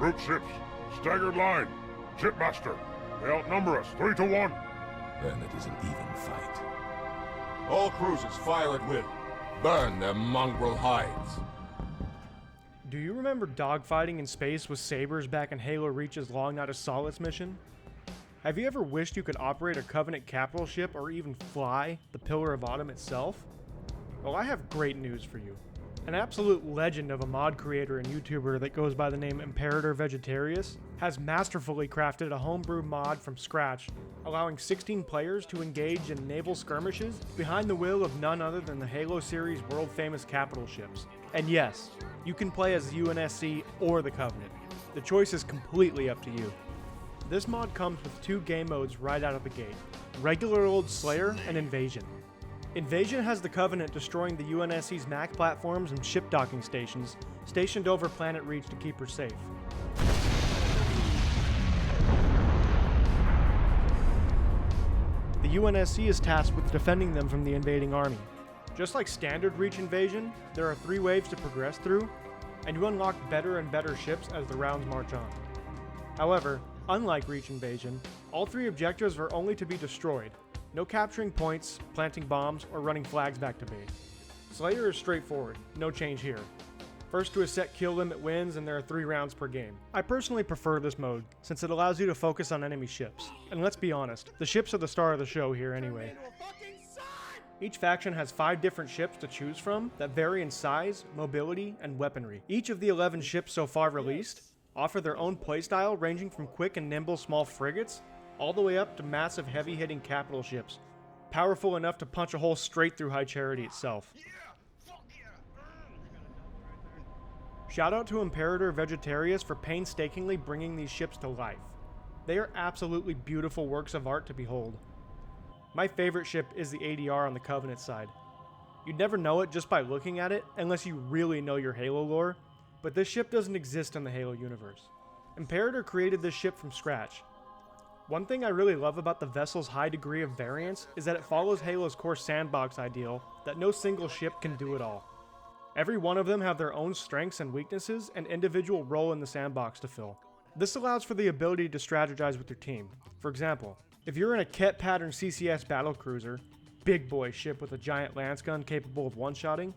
Root ships. Staggered line. Shipmaster. They outnumber us 3-1. Then it is an even fight. All cruisers fire at will. Burn their mongrel hides. Do you remember dogfighting in space with sabers back in Halo Reach's Long Night of Solace mission? Have you ever wished you could operate a Covenant capital ship or even fly the Pillar of Autumn itself? Well, I have great news for you. An absolute legend of a mod creator and YouTuber that goes by the name Imperator Vegetarius has masterfully crafted a homebrew mod from scratch, allowing 16 players to engage in naval skirmishes behind the will of none other than the Halo series world-famous capital ships. And yes, you can play as UNSC or the Covenant. The choice is completely up to you. This mod comes with 2 game modes right out of the gate: Regular Old Slayer and Invasion. Invasion has the Covenant destroying the UNSC's MAC platforms and ship docking stations stationed over Planet Reach to keep her safe. The UNSC is tasked with defending them from the invading army. Just like standard Reach Invasion, there are 3 waves to progress through, and you unlock better and better ships as the rounds march on. However, unlike Reach Invasion, all 3 objectives are only to be destroyed. No capturing points, planting bombs, or running flags back to base. Slayer is straightforward, no change here. First to a set kill limit wins, and there are 3 rounds per game. I personally prefer this mode, since it allows you to focus on enemy ships. And let's be honest, the ships are the star of the show here anyway. Each faction has 5 different ships to choose from that vary in size, mobility, and weaponry. Each of the 11 ships so far released offer their own playstyle, ranging from quick and nimble small frigates all the way up to massive heavy-hitting capital ships, powerful enough to punch a hole straight through High Charity itself. Shout out to Imperator Vegetarius for painstakingly bringing these ships to life. They are absolutely beautiful works of art to behold. My favorite ship is the ADR on the Covenant side. You'd never know it just by looking at it unless you really know your Halo lore, but this ship doesn't exist in the Halo universe. Imperator created this ship from scratch. One thing I really love about the vessel's high degree of variance is that it follows Halo's core sandbox ideal that no single ship can do it all. Every one of them have their own strengths and weaknesses and individual role in the sandbox to fill. This allows for the ability to strategize with your team. For example, if you're in a Ket pattern CCS battlecruiser, big boy ship with a giant lance gun capable of one-shotting,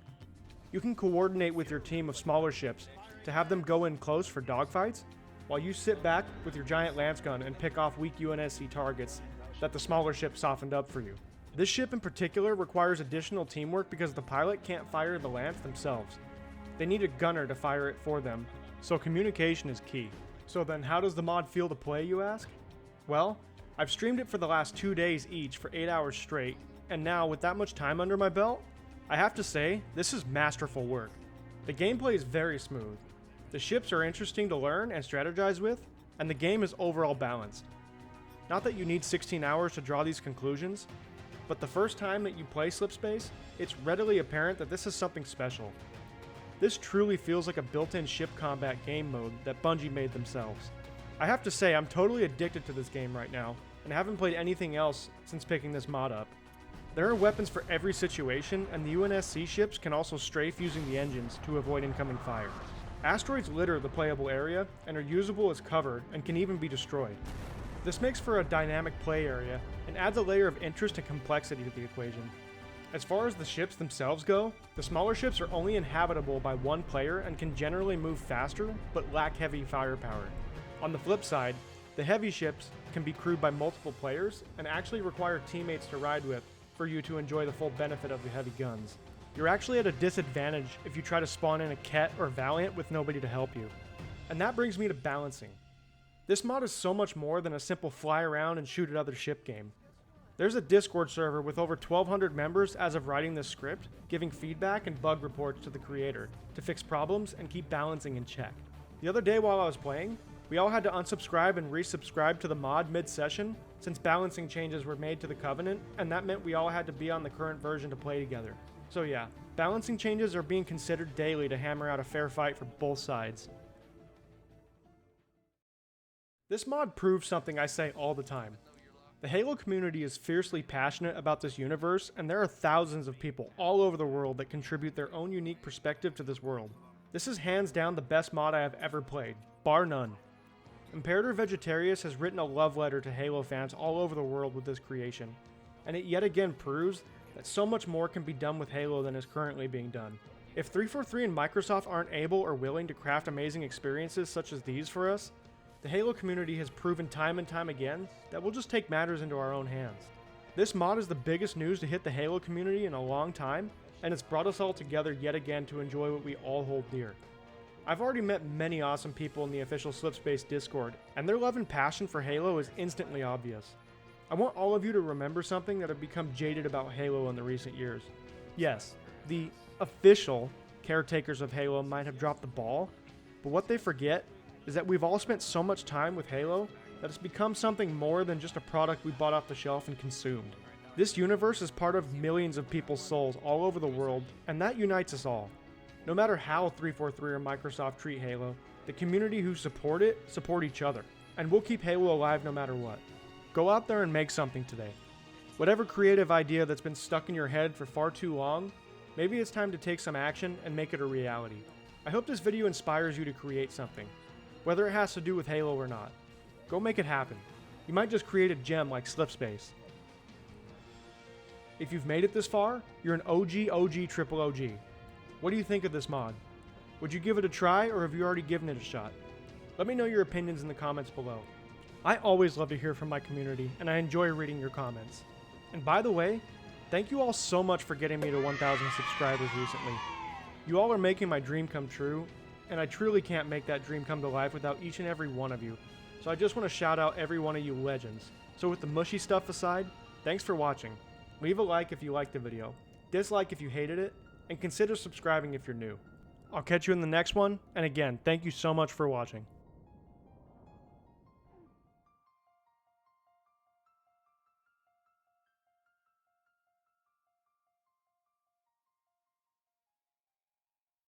you can coordinate with your team of smaller ships to have them go in close for dogfights, while you sit back with your giant lance gun and pick off weak UNSC targets that the smaller ship softened up for you. This ship in particular requires additional teamwork because the pilot can't fire the lance themselves. They need a gunner to fire it for them, so communication is key. So then how does the mod feel to play, you ask? Well, I've streamed it for the last 2 days each for 8 hours straight, and now with that much time under my belt, I have to say, this is masterful work. The gameplay is very smooth. The ships are interesting to learn and strategize with, and the game is overall balanced. Not that you need 16 hours to draw these conclusions, but the first time that you play Slipspace, it's readily apparent that this is something special. This truly feels like a built-in ship combat game mode that Bungie made themselves. I have to say, I'm totally addicted to this game right now, and haven't played anything else since picking this mod up. There are weapons for every situation, and the UNSC ships can also strafe using the engines to avoid incoming fire. Asteroids litter the playable area and are usable as cover and can even be destroyed. This makes for a dynamic play area and adds a layer of interest and complexity to the equation. As far as the ships themselves go, the smaller ships are only inhabitable by one player and can generally move faster, but lack heavy firepower. On the flip side, the heavy ships can be crewed by multiple players and actually require teammates to ride with for you to enjoy the full benefit of the heavy guns. You're actually at a disadvantage if you try to spawn in a Ket or Valiant with nobody to help you. And that brings me to balancing. This mod is so much more than a simple fly around and shoot at other ship game. There's a Discord server with over 1,200 members as of writing this script, giving feedback and bug reports to the creator to fix problems and keep balancing in check. The other day while I was playing, we all had to unsubscribe and resubscribe to the mod mid-session since balancing changes were made to the Covenant, and that meant we all had to be on the current version to play together. So yeah, balancing changes are being considered daily to hammer out a fair fight for both sides. This mod proves something I say all the time. The Halo community is fiercely passionate about this universe, and there are thousands of people all over the world that contribute their own unique perspective to this world. This is hands down the best mod I have ever played, bar none. Imperator Vegetarius has written a love letter to Halo fans all over the world with this creation, and it yet again proves that so much more can be done with Halo than is currently being done. If 343 and Microsoft aren't able or willing to craft amazing experiences such as these for us, the Halo community has proven time and time again that we'll just take matters into our own hands. This mod is the biggest news to hit the Halo community in a long time, and it's brought us all together yet again to enjoy what we all hold dear. I've already met many awesome people in the official Slipspace Discord, and their love and passion for Halo is instantly obvious. I want all of you to remember something that have become jaded about Halo in the recent years. Yes, the official caretakers of Halo might have dropped the ball, but what they forget is that we've all spent so much time with Halo that it's become something more than just a product we bought off the shelf and consumed. This universe is part of millions of people's souls all over the world, and that unites us all. No matter how 343 or Microsoft treat Halo, the community who support it support each other, and we'll keep Halo alive no matter what. Go out there and make something today. Whatever creative idea that's been stuck in your head for far too long, maybe it's time to take some action and make it a reality. I hope this video inspires you to create something, whether it has to do with Halo or not. Go make it happen. You might just create a gem like Slipspace. If you've made it this far, you're an OG triple OG. What do you think of this mod? Would you give it a try, or have you already given it a shot? Let me know your opinions in the comments below. I always love to hear from my community, and I enjoy reading your comments. And by the way, thank you all so much for getting me to 1,000 subscribers recently. You all are making my dream come true, and I truly can't make that dream come to life without each and every one of you. So I just want to shout out every one of you legends. So with the mushy stuff aside, thanks for watching. Leave a like if you liked the video, dislike if you hated it, and consider subscribing if you're new. I'll catch you in the next one, and again, thank you so much for watching.